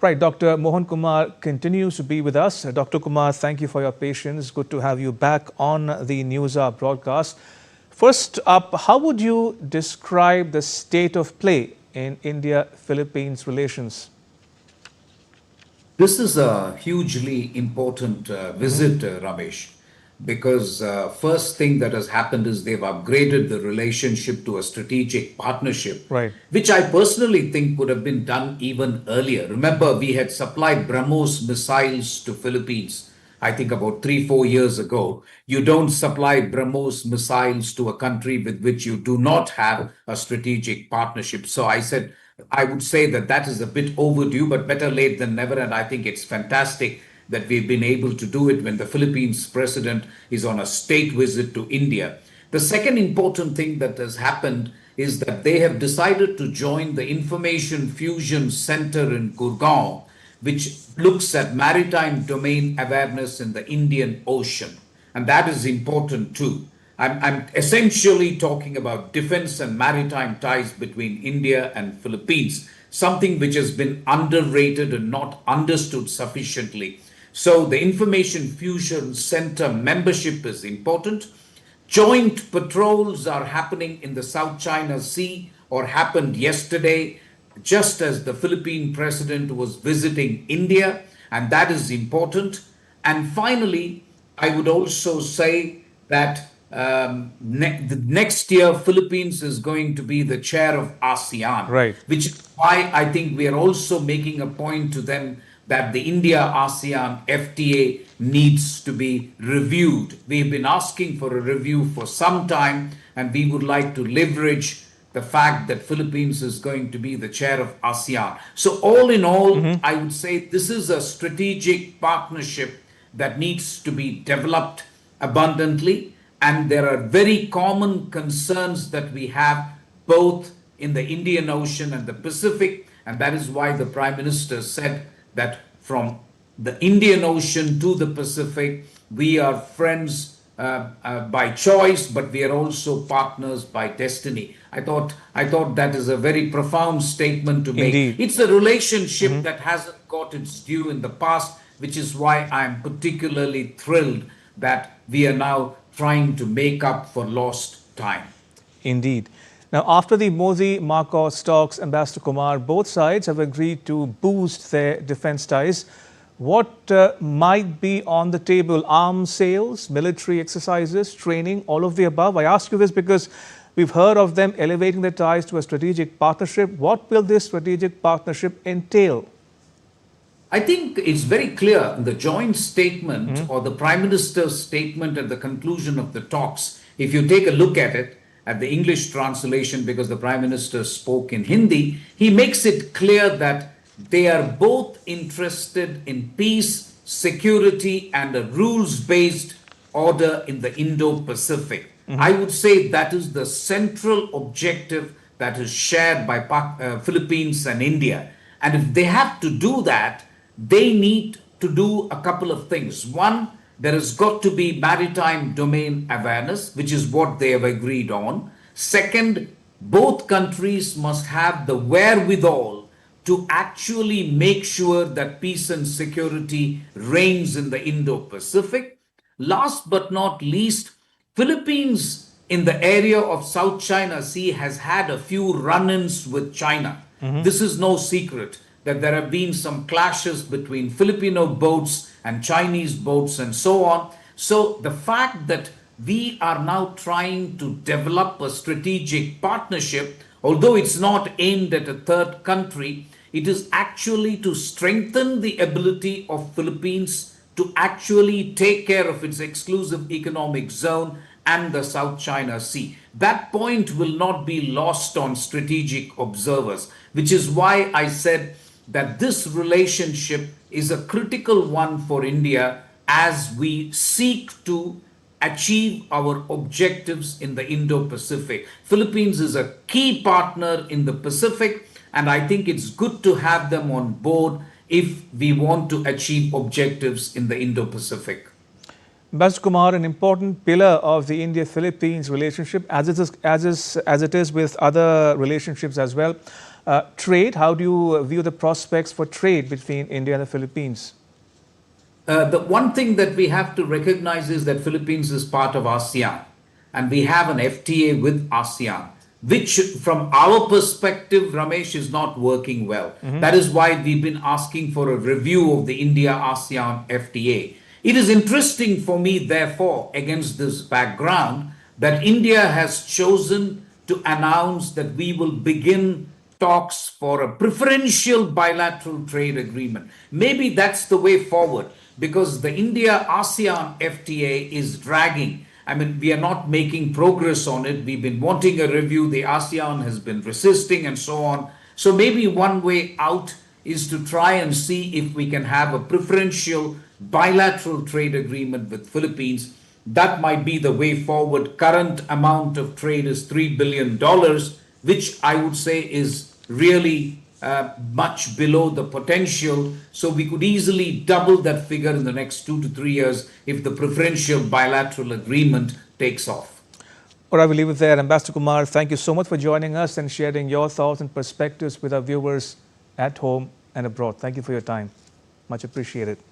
Right, Dr. Mohan Kumar continues to be with us. Dr. Kumar, thank you for your patience. Good to have you back on the News Hour broadcast. First up, how would you describe the state of play in India-Philippines relations? This is a hugely important visit, Ramesh, because first thing that has happened is they've upgraded the relationship to a strategic partnership, Right. which I personally think would have been done even earlier. Remember, we had supplied BrahMos missiles to Philippines, I think about 3, 4 years ago. You don't supply BrahMos missiles to a country with which you do not have a strategic partnership. So I would say that that is a bit overdue, but better late than never. And I think it's fantastic that we've been able to do it when the Philippines president is on a state visit to India. The second important thing that has happened is that they have decided to join the Information Fusion Center in Gurgaon, which looks at maritime domain awareness in the Indian Ocean. And that is important too. I'm essentially talking about defense and maritime ties between India and Philippines, something which has been underrated and not understood sufficiently. So the Information Fusion Center membership is important. Joint patrols are happening in the South China Sea or happened yesterday, just as the Philippine president was visiting India, and that is important. And finally, I would also say that the next year, Philippines is going to be the chair of ASEAN, Right. which is why I think we are also making a point to them that the India-ASEAN FTA needs to be reviewed. We've been asking for a review for some time, and we would like to leverage the fact that Philippines is going to be the chair of ASEAN. So all in all, I would say this is a strategic partnership that needs to be developed abundantly. And there are very common concerns that we have both in the Indian Ocean and the Pacific. And that is why the Prime Minister said that from the Indian Ocean to the Pacific, we are friends by choice, but we are also partners by destiny. I thought that is a very profound statement to make. Indeed. It's a relationship that hasn't got its due in the past, which is why I'm particularly thrilled that we are now trying to make up for lost time. Indeed. Now, after the Modi-Marcos talks, Ambassador Kumar, both sides have agreed to boost their defense ties. What might be on the table? Arms sales, military exercises, training, all of the above? I ask you this because we've heard of them elevating their ties to a strategic partnership. What will this strategic partnership entail? I think it's very clear in the joint statement or the Prime Minister's statement at the conclusion of the talks. If you take a look at it, at the English translation, because the Prime Minister spoke in Hindi, he makes it clear that they are both interested in peace, security, and a rules-based order in the Indo-Pacific. I would say that is the central objective that is shared by Philippines and India. And if they have to do that, they need to do a couple of things. One, there has got to be maritime domain awareness, which is what they have agreed on. Second, both countries must have the wherewithal to actually make sure that peace and security reigns in the Indo-Pacific. Last but not least, Philippines in the area of South China Sea has had a few run-ins with China. This is no secret that there have been some clashes between Filipino boats and Chinese boats and so on. So the fact that we are now trying to develop a strategic partnership, although it's not aimed at a third country, it is actually to strengthen the ability of Philippines to actually take care of its exclusive economic zone and the South China Sea. That point will not be lost on strategic observers, which is why I said that this relationship is a critical one for India as we seek to achieve our objectives in the Indo-Pacific. Philippines is a key partner in the Pacific, and I think it's good to have them on board if we want to achieve objectives in the Indo-Pacific. Ambassador Kumar, an important pillar of the India-Philippines relationship, as it is with other relationships as well. Trade, how do you view the prospects for trade between India and the Philippines? The one thing that we have to recognize is that Philippines is part of ASEAN and we have an FTA with ASEAN, which from our perspective, Ramesh, is not working well. That is why we've been asking for a review of the India-ASEAN FTA. It is interesting for me, therefore, against this background, that India has chosen to announce that we will begin talks for a preferential bilateral trade agreement. Maybe that's the way forward because the India-ASEAN FTA is dragging. I mean, we are not making progress on it. We've been wanting a review. The ASEAN has been resisting and so on. So maybe one way out is to try and see if we can have a preferential bilateral trade agreement with Philippines. That might be the way forward. Current amount of trade is $3 billion, which I would say is really much below the potential. So we could easily double that figure in the next 2 to 3 years if the preferential bilateral agreement takes off. All right, we'll leave it there. Ambassador Kumar, thank you so much for joining us and sharing your thoughts and perspectives with our viewers at home and abroad. Thank you for your time. Much appreciated.